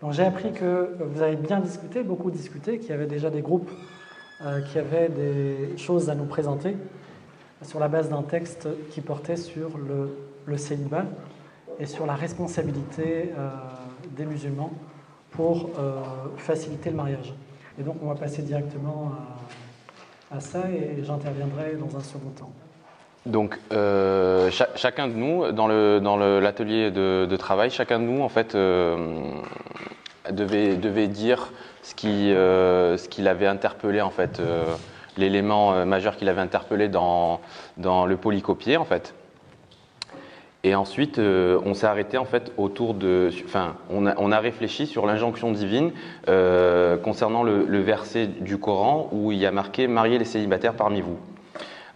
Donc j'ai appris que vous avez bien discuté, beaucoup discuté, qu'il y avait déjà des groupes qui avaient des choses à nous présenter sur la base d'un texte qui portait sur le célibat et sur la responsabilité des musulmans pour faciliter le mariage. Et donc on va passer directement à ça et j'interviendrai dans un second temps. Donc chacun de nous, dans l'atelier de travail, chacun de nous en fait devait dire ce qui l'avait interpellé en fait, l'élément majeur qui l'avait interpellé dans le polycopier en fait. Et ensuite, on s'est arrêté en fait autour de, enfin, on a réfléchi sur l'injonction divine concernant le verset du Coran où il y a marqué « Mariez les célibataires parmi vous ».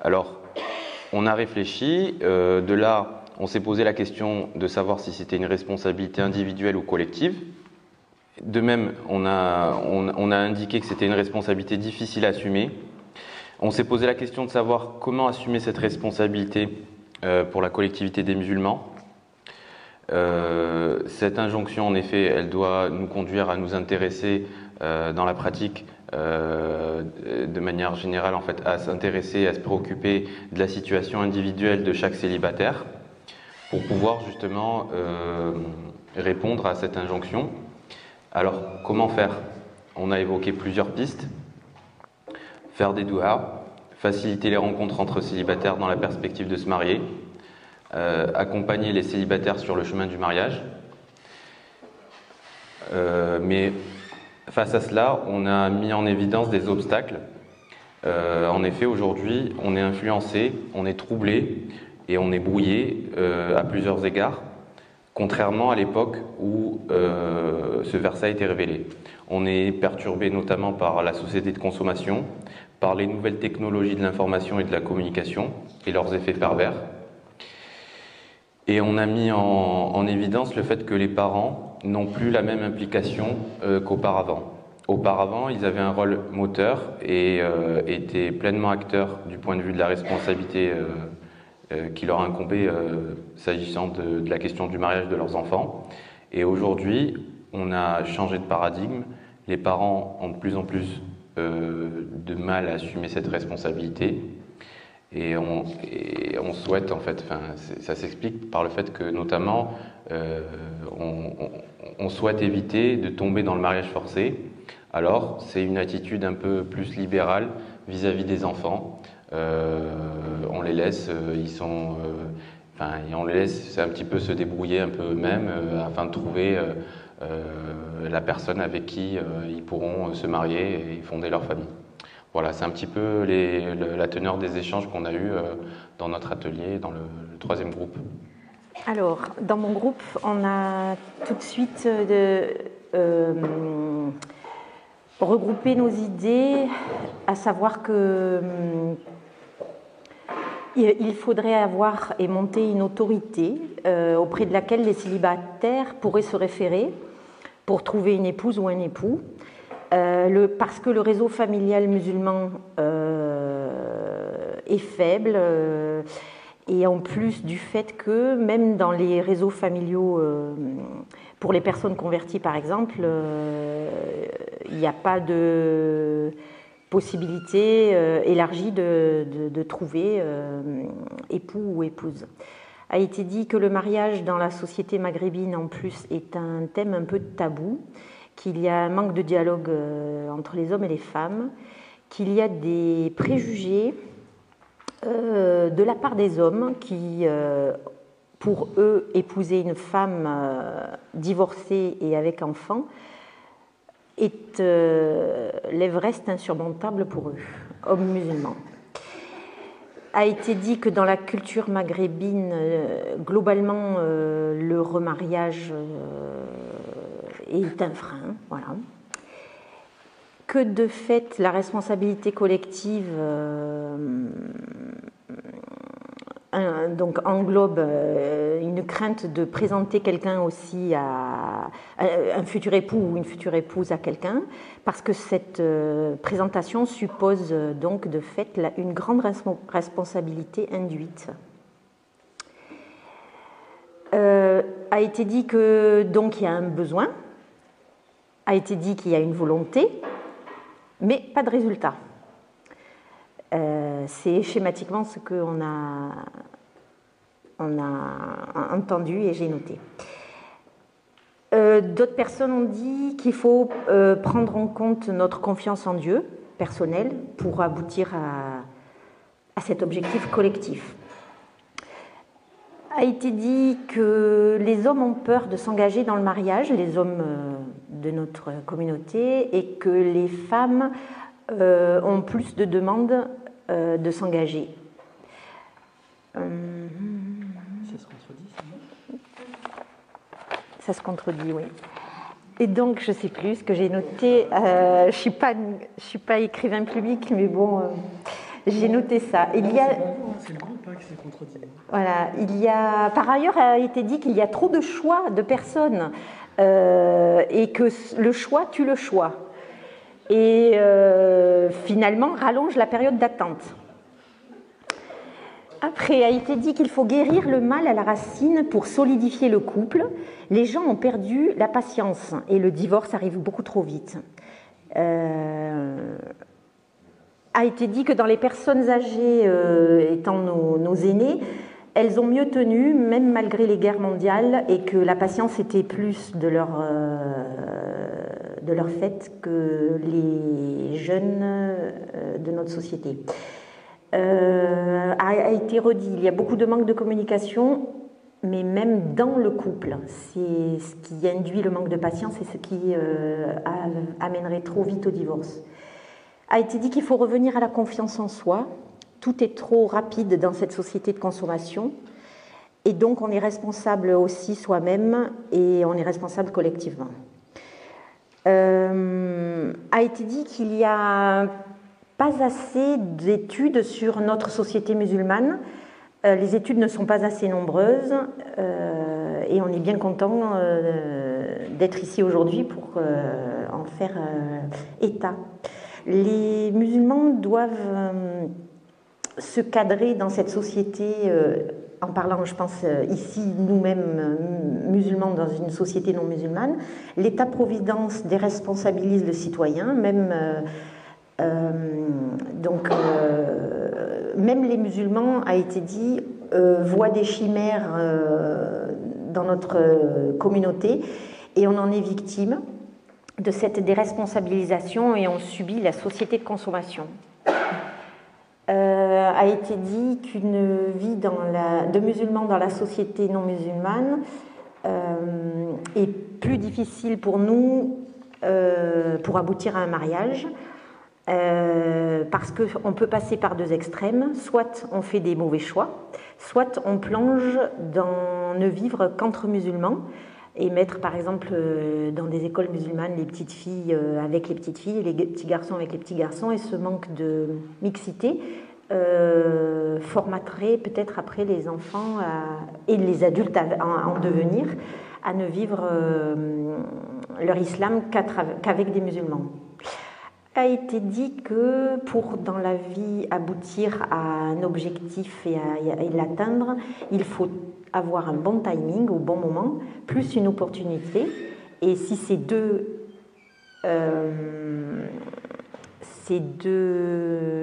Alors, on a réfléchi, de là, on s'est posé la question de savoir si c'était une responsabilité individuelle ou collective. De même, on a indiqué que c'était une responsabilité difficile à assumer. On s'est posé la question de savoir comment assumer cette responsabilité pour la collectivité des musulmans. Cette injonction, en effet, elle doit nous conduire à nous intéresser dans la pratique de manière générale, en fait, à s'intéresser, à se préoccuper de la situation individuelle de chaque célibataire pour pouvoir justement répondre à cette injonction. Alors, comment faire? On a évoqué plusieurs pistes. Faire des douas, faciliter les rencontres entre célibataires dans la perspective de se marier, accompagner les célibataires sur le chemin du mariage. Mais face à cela, on a mis en évidence des obstacles. En effet, aujourd'hui, on est influencé, on est troublé et on est brouillé à plusieurs égards, contrairement à l'époque où ce verset a été révélé. On est perturbé notamment par la société de consommation, par les nouvelles technologies de l'information et de la communication et leurs effets pervers. Et on a mis en évidence le fait que les parents n'ont plus la même implication qu'auparavant. Auparavant, ils avaient un rôle moteur et étaient pleinement acteurs du point de vue de la responsabilité qui leur incombait s'agissant de la question du mariage de leurs enfants. Et aujourd'hui, on a changé de paradigme. Les parents ont de plus en plus de mal à assumer cette responsabilité. Et on souhaite, en fait, ça s'explique par le fait que, notamment, on souhaite éviter de tomber dans le mariage forcé. Alors, c'est une attitude un peu plus libérale vis-à-vis des enfants. On les laisse, on les laisse un petit peu se débrouiller un peu eux-mêmes afin de trouver la personne avec qui ils pourront se marier et fonder leur famille. Voilà, c'est un petit peu la teneur des échanges qu'on a eus dans notre atelier, dans le troisième groupe. Alors, dans mon groupe, on a tout de suite regroupé nos idées, à savoir que il faudrait avoir et monter une autorité auprès de laquelle les célibataires pourraient se référer pour trouver une épouse ou un époux. Parce que le réseau familial musulman est faible et en plus du fait que même dans les réseaux familiaux, pour les personnes converties par exemple, il n'y a pas de possibilité élargie de trouver époux ou épouse. A été dit que le mariage dans la société maghrébine en plus est un thème un peu tabou, qu'il y a un manque de dialogue entre les hommes et les femmes, qu'il y a des préjugés de la part des hommes qui, pour eux, épouser une femme divorcée et avec enfant est l'Everest insurmontable pour eux, hommes musulmans. A été dit que dans la culture maghrébine, globalement, le remariage est un frein, voilà. Que de fait, la responsabilité collective donc englobe une crainte de présenter quelqu'un aussi à un futur époux ou une future épouse à quelqu'un, parce que cette présentation suppose donc de fait une grande responsabilité induite. A été dit que donc il y a un besoin a été dit qu'il y a une volonté, mais pas de résultat. C'est schématiquement ce qu'on a entendu et j'ai noté. D'autres personnes ont dit qu'il faut prendre en compte notre confiance en Dieu personnelle pour aboutir à cet objectif collectif. A été dit que les hommes ont peur de s'engager dans le mariage, les hommes de notre communauté, et que les femmes ont plus de demandes de s'engager. Ça se contredit, ça se contredit, oui. Et donc, je ne sais plus ce que j'ai noté. Je ne suis pas écrivain public, mais bon, j'ai noté ça. C'est le groupe qui s'est contredit. Voilà. Par ailleurs, il a été dit qu'il y a trop de choix de personnes et que le choix tue le choix. Et finalement, rallonge la période d'attente. Après, a été dit qu'il faut guérir le mal à la racine pour solidifier le couple. Les gens ont perdu la patience et le divorce arrive beaucoup trop vite. A été dit que dans les personnes âgées étant nos aînés, elles ont mieux tenu, même malgré les guerres mondiales, et que la patience était plus de leur fait que les jeunes de notre société. A été redit, il y a beaucoup de manque de communication, mais même dans le couple, c'est ce qui induit le manque de patience et ce qui amènerait trop vite au divorce. A été dit qu'il faut revenir à la confiance en soi. Tout est trop rapide dans cette société de consommation, et donc on est responsable aussi soi-même et on est responsable collectivement. A été dit qu'il y a pas assez d'études sur notre société musulmane. Les études ne sont pas assez nombreuses et on est bien content d'être ici aujourd'hui pour en faire état. Les musulmans doivent se cadrer dans cette société, en parlant, je pense, ici, nous-mêmes, musulmans, dans une société non musulmane. L'État-providence déresponsabilise le citoyen, même les musulmans, a été dit, voient des chimères dans notre communauté et on en est victime de cette déresponsabilisation et on subit la société de consommation. A été dit qu'une vie de musulmans dans la société non musulmane est plus difficile pour nous pour aboutir à un mariage. Parce qu'on peut passer par deux extrêmes, soit on fait des mauvais choix, soit on plonge dans ne vivre qu'entre musulmans et mettre par exemple dans des écoles musulmanes les petites filles avec les petites filles et les petits garçons avec les petits garçons, et ce manque de mixité formaterait peut-être après les enfants et les adultes en devenir à ne vivre leur islam qu'avec des musulmans. A été dit que pour dans la vie aboutir à un objectif et l'atteindre, il faut avoir un bon timing au bon moment, plus une opportunité. Et si ces deux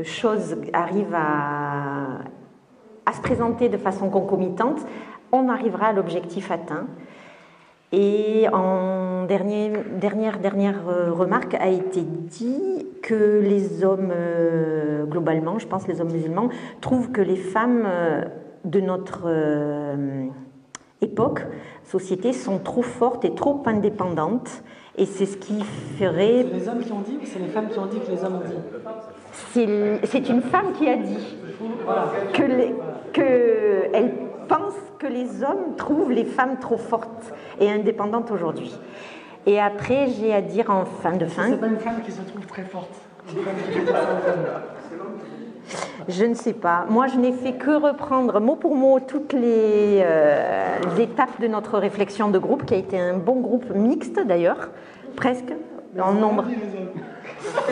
choses arrivent à se présenter de façon concomitante, on arrivera à l'objectif atteint. Et en dernière remarque, a été dit que les hommes, globalement, je pense les hommes musulmans, trouvent que les femmes de notre époque, société, sont trop fortes et trop indépendantes. Et c'est ce qui ferait... C'est les hommes qui ont dit ou c'est les femmes qui ont dit que les hommes ont dit? C'est une femme qui a dit qu'elle pense que les hommes trouvent les femmes trop fortes et indépendantes aujourd'hui. Et après, j'ai à dire en fin de fin... C'est pas une femme qui se trouve très forte. Une femme qui fait ça en femme. Je ne sais pas. Moi, je n'ai fait que reprendre mot pour mot toutes les étapes de notre réflexion de groupe, qui a été un bon groupe mixte d'ailleurs, presque, en nombre.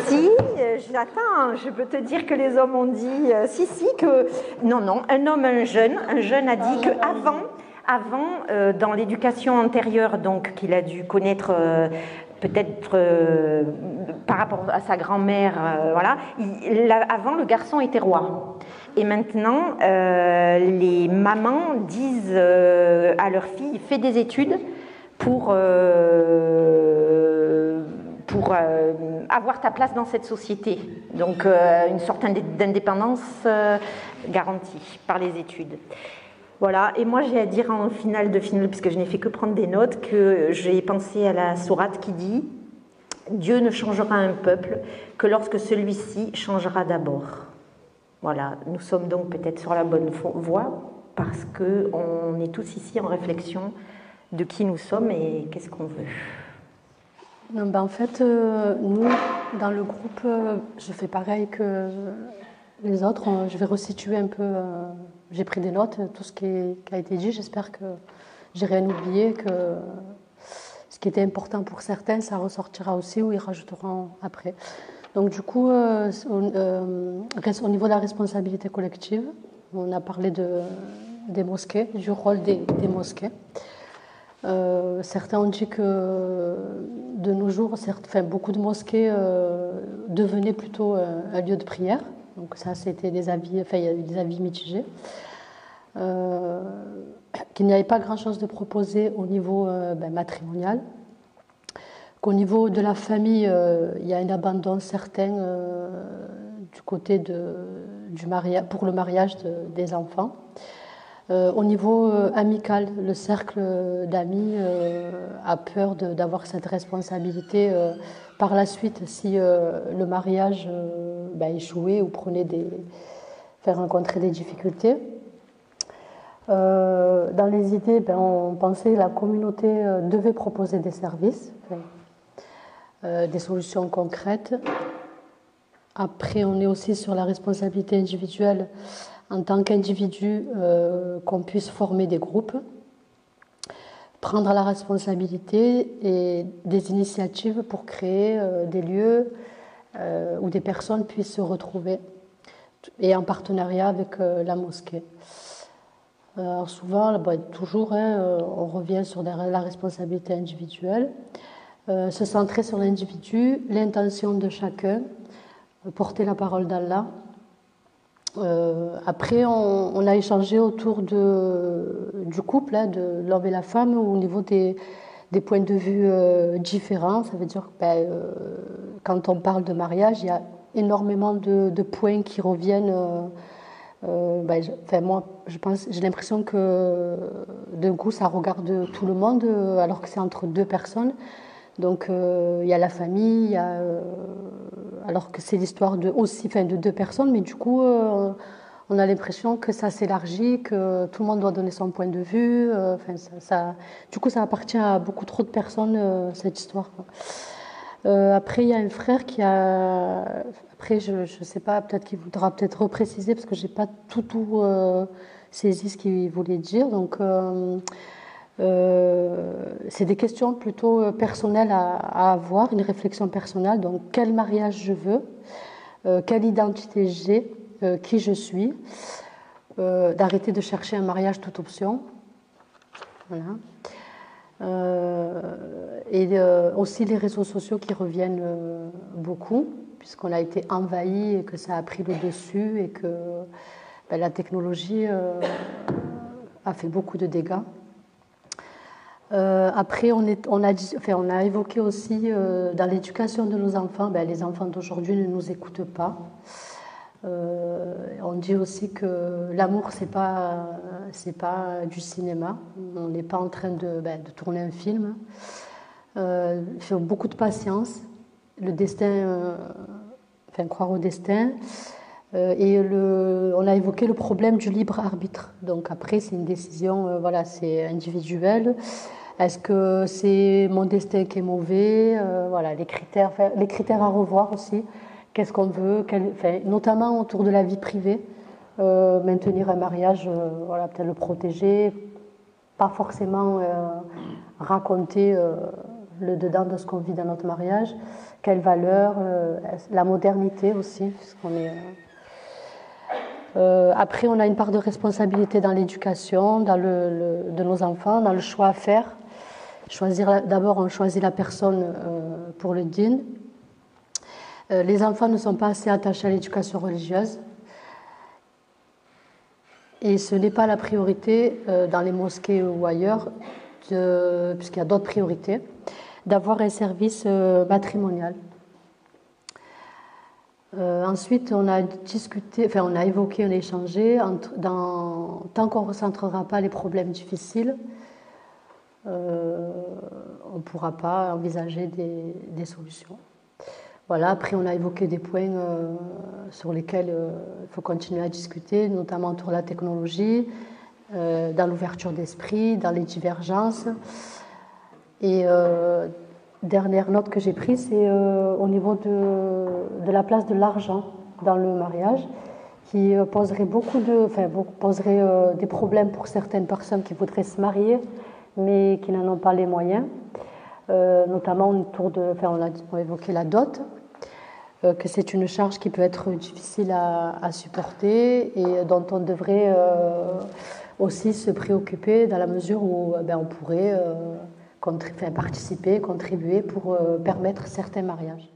Si, j'attends, je peux te dire que les hommes ont dit, que... Non, un homme, un jeune a dit qu'avant, dans l'éducation antérieure, donc qu'il a dû connaître peut-être par rapport à sa grand-mère, voilà. Avant, le garçon était roi. Et maintenant, les mamans disent à leur fille, fais des études pour avoir ta place dans cette société. Donc une sorte d'indépendance garantie par les études. Voilà, et moi j'ai à dire en finale de finale, puisque je n'ai fait que prendre des notes, que j'ai pensé à la sourate qui dit « Dieu ne changera un peuple que lorsque celui-ci changera d'abord ». Voilà, nous sommes donc peut-être sur la bonne voie, parce qu'on est tous ici en réflexion de qui nous sommes et qu'est-ce qu'on veut. En fait, nous, dans le groupe, je fais pareil que les autres. Je vais resituer un peu, j'ai pris des notes, tout ce qui a été dit. J'espère que j'ai rien oublié, que ce qui était important pour certains, ça ressortira aussi ou ils rajouteront après. Donc du coup, au niveau de la responsabilité collective, on a parlé des mosquées, du rôle des mosquées. Certains ont dit que de nos jours, beaucoup de mosquées devenaient plutôt un lieu de prière. Donc ça, c'était des avis, il y a eu des avis mitigés. Qu'il n'y avait pas grand-chose de proposé au niveau matrimonial. Qu'au niveau de la famille, il y a un abandon certain du côté du mariage, pour le mariage des enfants. Au niveau amical, le cercle d'amis a peur d'avoir cette responsabilité par la suite si le mariage échouait ou rencontrer des difficultés. Dans les idées, on pensait que la communauté devait proposer des services, des solutions concrètes. Après, on est aussi sur la responsabilité individuelle en tant qu'individu, qu'on puisse former des groupes, prendre la responsabilité et des initiatives pour créer des lieux où des personnes puissent se retrouver et en partenariat avec la mosquée. Alors souvent, toujours, on revient sur la responsabilité individuelle, se centrer sur l'individu, l'intention de chacun, porter la parole d'Allah. Après, on a échangé autour du couple, de l'homme et la femme, au niveau des points de vue différents. Ça veut dire que quand on parle de mariage, il y a énormément de points qui reviennent. Moi, j'ai l'impression que d'un coup, ça regarde tout le monde, alors que c'est entre deux personnes. Donc, il y a la famille, alors que c'est l'histoire de deux personnes, mais du coup, on a l'impression que ça s'élargit, que tout le monde doit donner son point de vue. Du coup, ça appartient à beaucoup trop de personnes, cette histoire. Après, il y a un frère qui a... Après, je ne sais pas, peut-être qu'il voudra peut-être repréciser, parce que je n'ai pas tout saisi ce qu'il voulait dire. Donc, c'est des questions plutôt personnelles à avoir, une réflexion personnelle. Donc, quel mariage je veux, quelle identité j'ai, qui je suis, d'arrêter de chercher un mariage toute option. Voilà. Et aussi les réseaux sociaux qui reviennent beaucoup, puisqu'on a été envahi et que ça a pris le dessus et que la technologie a fait beaucoup de dégâts. Après, on a évoqué aussi dans l'éducation de nos enfants, les enfants d'aujourd'hui ne nous écoutent pas. On dit aussi que l'amour, c'est pas du cinéma. On n'est pas en train de tourner un film. Il faut beaucoup de patience. Le destin, croire au destin. Et on a évoqué le problème du libre arbitre. Donc après, c'est une décision, c'est individuel. Est-ce que c'est mon destin qui est mauvais? Les critères à revoir aussi. Qu'est-ce qu'on veut, notamment autour de la vie privée, maintenir un mariage, peut-être le protéger, pas forcément raconter le dedans de ce qu'on vit dans notre mariage, quelles valeurs, la modernité aussi, puisqu'on est... Après, on a une part de responsabilité dans l'éducation, de nos enfants, dans le choix à faire. D'abord, on choisit la personne pour le din. Les enfants ne sont pas assez attachés à l'éducation religieuse. Et ce n'est pas la priorité dans les mosquées ou ailleurs, puisqu'il y a d'autres priorités, d'avoir un service matrimonial. Ensuite, on a discuté, enfin, on a évoqué, on a échangé, tant qu'on ne recentrera pas les problèmes difficiles, on ne pourra pas envisager des solutions. Voilà, après, on a évoqué des points sur lesquels il faut continuer à discuter, notamment autour de la technologie, dans l'ouverture d'esprit, dans les divergences. Et dernière note que j'ai prise, c'est au niveau de la place de l'argent dans le mariage, qui poserait poserait des problèmes pour certaines personnes qui voudraient se marier, mais qui n'en ont pas les moyens. Notamment autour on a évoqué la dot, que c'est une charge qui peut être difficile à supporter et dont on devrait aussi se préoccuper dans la mesure où on pourrait participer, contribuer pour permettre certains mariages.